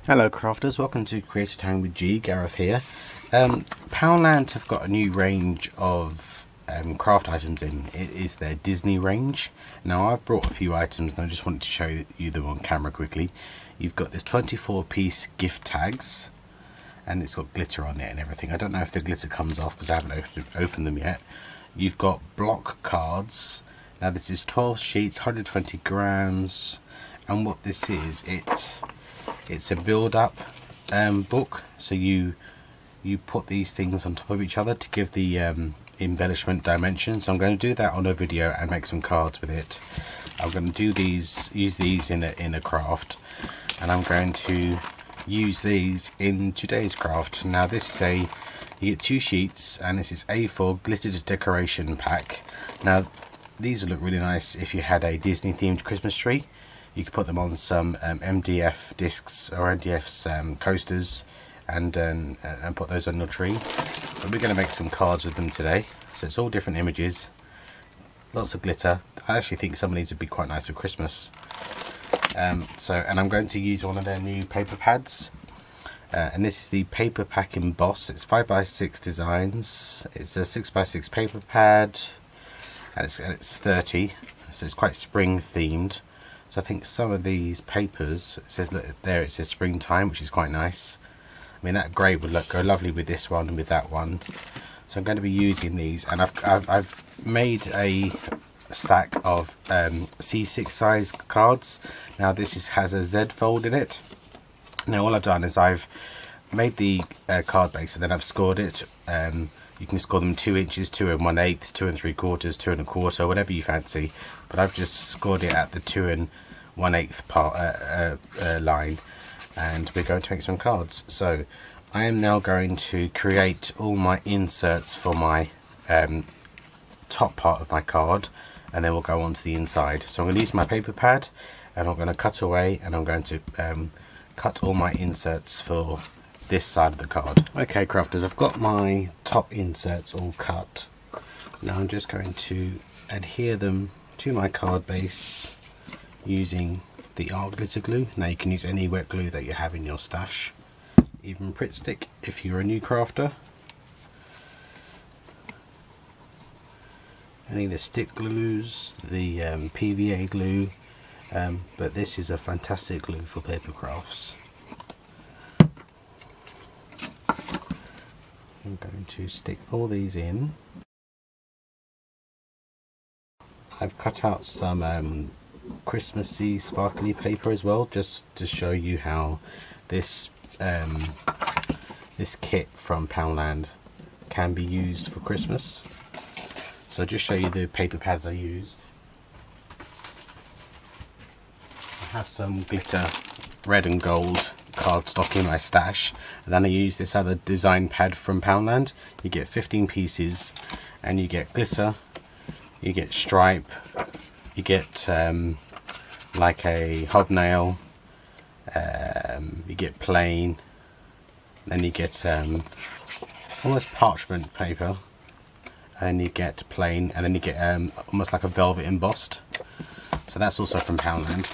Hello crafters, welcome to Create at Home with G. Gareth here. Poundland have got a new range of craft items in. It is their Disney range. Now I've brought a few items and I just wanted to show you them on camera quickly. You've got this 24-piece gift tags and it's got glitter on it and everything. I don't know if the glitter comes off because I haven't opened them yet. You've got block cards. Now this is 12 sheets, 120 grams, and what this is, it's a build-up book, so you put these things on top of each other to give the embellishment dimension. So I'm going to do that on a video and make some cards with it. I'm going to use these in a craft, and I'm going to use these in today's craft. Now this is you get 2 sheets, and this is A4 glittered decoration pack. Now these would look really nice if you had a Disney themed Christmas tree. You could put them on some MDF discs or MDF coasters and put those on your tree. But we're going to make some cards with them today. So it's all different images, lots of glitter. I actually think some of these would be quite nice for Christmas. And I'm going to use one of their new paper pads. And this is the Paper Pack Emboss. It's 5x6 designs. It's a 6x6 paper pad, and it's 30. So it's quite spring themed. So I think some of these papers, it says, look there, it says springtime, which is quite nice. I mean, that grey would go lovely with this one and with that one. So I'm going to be using these, and I've made a stack of C6 size cards. Now this has a Z fold in it. Now all I've done is I've made the card base, and then I've scored it. You can score them 2 inches, 2 1/8, 2 3/4, 2 1/4, whatever you fancy. But I've just scored it at the 2 1/8 part line, and we're going to make some cards. So I am now going to create all my inserts for my top part of my card, and then we'll go on to the inside. So I'm going to use my paper pad, and I'm going to cut away, and I'm going to cut all my inserts for this side of the card. Okay crafters, I've got my top inserts all cut. Now I'm just going to adhere them to my card base using the art glitter glue. Now you can use any wet glue that you have in your stash, even Pritt Stick if you're a new crafter. Any of the stick glues, the PVA glue, but this is a fantastic glue for paper crafts. I'm going to stick all these in. I've cut out some Christmassy sparkly paper as well, just to show you how this this kit from Poundland can be used for Christmas. So just show you the paper pads I used. I have some glitter red and gold cardstock in my stash, and then I use this other design pad from Poundland. You get 15 pieces, and you get glitter, you get stripe, you get like a hobnail, you get plain, then you get almost parchment paper, and you get plain, and then you get almost like a velvet embossed. So that's also from Poundland.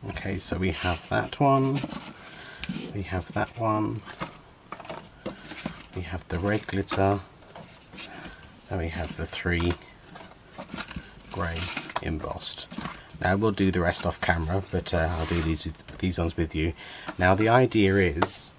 Okay, so we have that one, we have that one, we have the red glitter, and we have the 3 grey embossed. Now we'll do the rest off camera, but I'll do these ones with you. Now the idea is,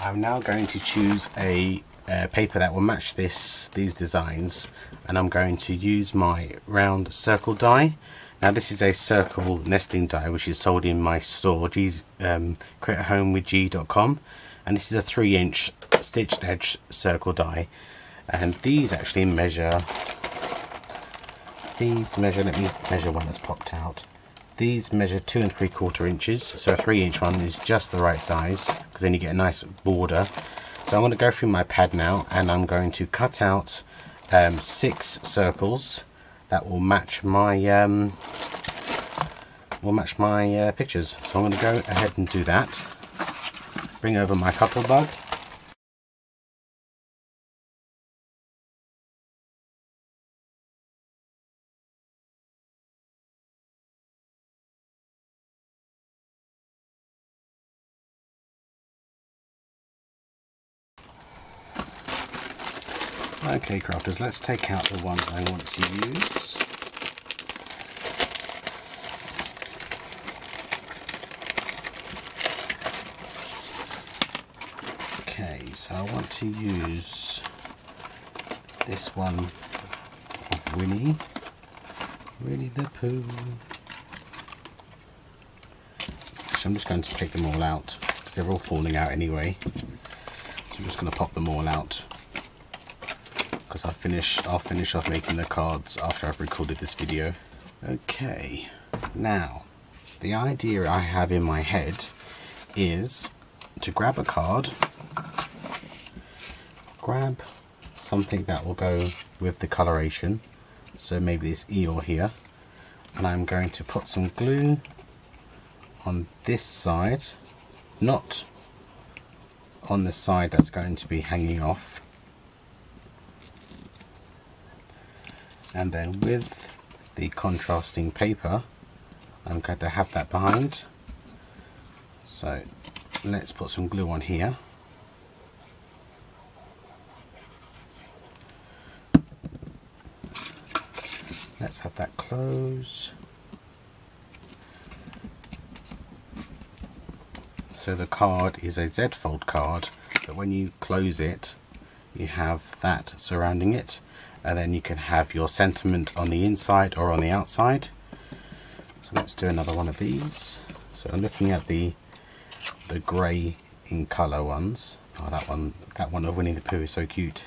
I'm now going to choose a paper that will match these designs, and I'm going to use my round circle die. Now this is a circle nesting die which is sold in my store, createathomewithg.com, and this is a 3-inch stitched edge circle die, and these actually measure, let me measure one that's popped out. These measure 2 3/4 inches, so a 3-inch one is just the right size, because then you get a nice border. So I'm going to go through my pad now, and I'm going to cut out 6 circles that will match my pictures. So I'm going to go ahead and do that. Bring over my cuttle bug, Okay crafters, let's take out the ones I want to use. Okay, so I want to use this one of Winnie the Pooh. So I'm just going to take them all out because they're all falling out anyway. So I'm just going to pop them all out because I'll finish off making the cards after I've recorded this video. Okay, now the idea I have in my head is to grab a card, grab something that will go with the coloration, so maybe this Eeyore here, and I'm going to put some glue on this side, not on the side that's going to be hanging off, and then with the contrasting paper I'm going to have that behind. So let's put some glue on here. Let's have that close. So the card is a Z-fold card, but when you close it you have that surrounding it, and then you can have your sentiment on the inside or on the outside. So let's do another one of these. So I'm looking at the grey in colour ones. Oh, that one of Winnie the Pooh is so cute.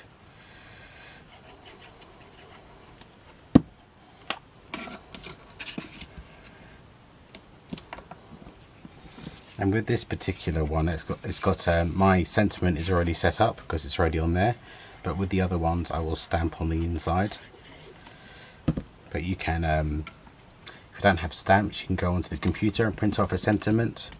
And with this particular one, it's got my sentiment is already set up because it's already on there. But with the other ones, I will stamp on the inside. But you can, if you don't have stamps, you can go onto the computer and print off a sentiment.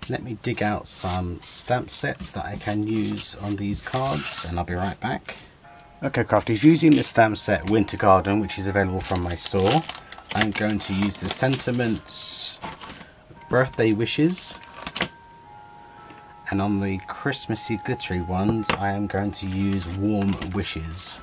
Let me dig out some stamp sets that I can use on these cards, and I'll be right back. Okay crafters, using the stamp set Winter Garden, which is available from my store, I'm going to use the sentiments Birthday Wishes, and on the Christmassy glittery ones I am going to use Warm Wishes.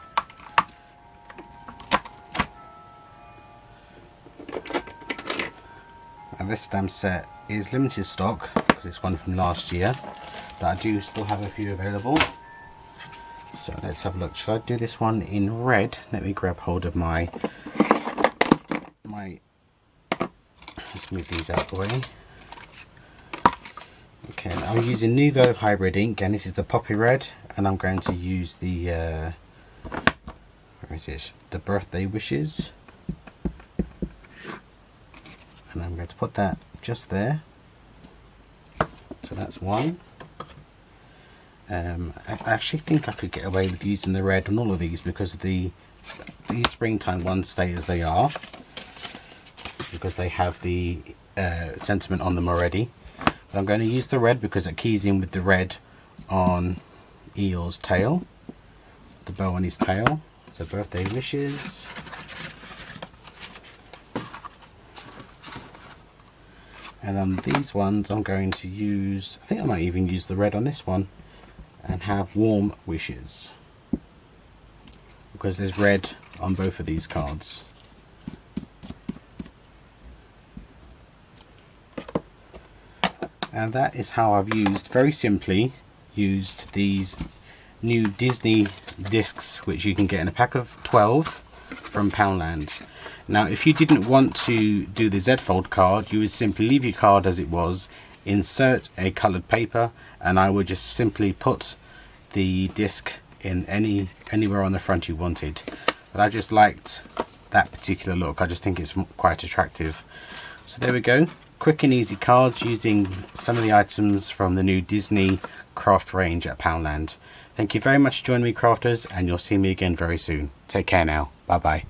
And this stamp set is limited stock because it's one from last year, but I do still have a few available. So let's have a look. Should I do this one in red? Let me grab hold of my let's move these out of the way. Okay, I'm using Nuvo Hybrid ink, and this is the Poppy Red, and I'm going to use the where is it? The Birthday Wishes, and I'm going to put that just there. So that's one. I actually think I could get away with using the red on all of these because these springtime ones stay as they are because they have the sentiment on them already. But I'm going to use the red because it keys in with the red on Eeyore's tail, the bow on his tail. So Birthday Wishes. And on these ones I'm going to use, I think I might even use the red on this one and have Warm Wishes because there's red on both of these cards. And that is how I've very simply used these new Disney discs, which you can get in a pack of 12 from Poundland. Now if you didn't want to do the Z-fold card, you would simply leave your card as it was, insert a coloured paper, and I would just simply put the disc in anywhere on the front you wanted. But I just liked that particular look. I just think it's quite attractive. So there we go, quick and easy cards using some of the items from the new Disney craft range at Poundland. Thank you very much for joining me crafters, and you'll see me again very soon. Take care now, bye bye.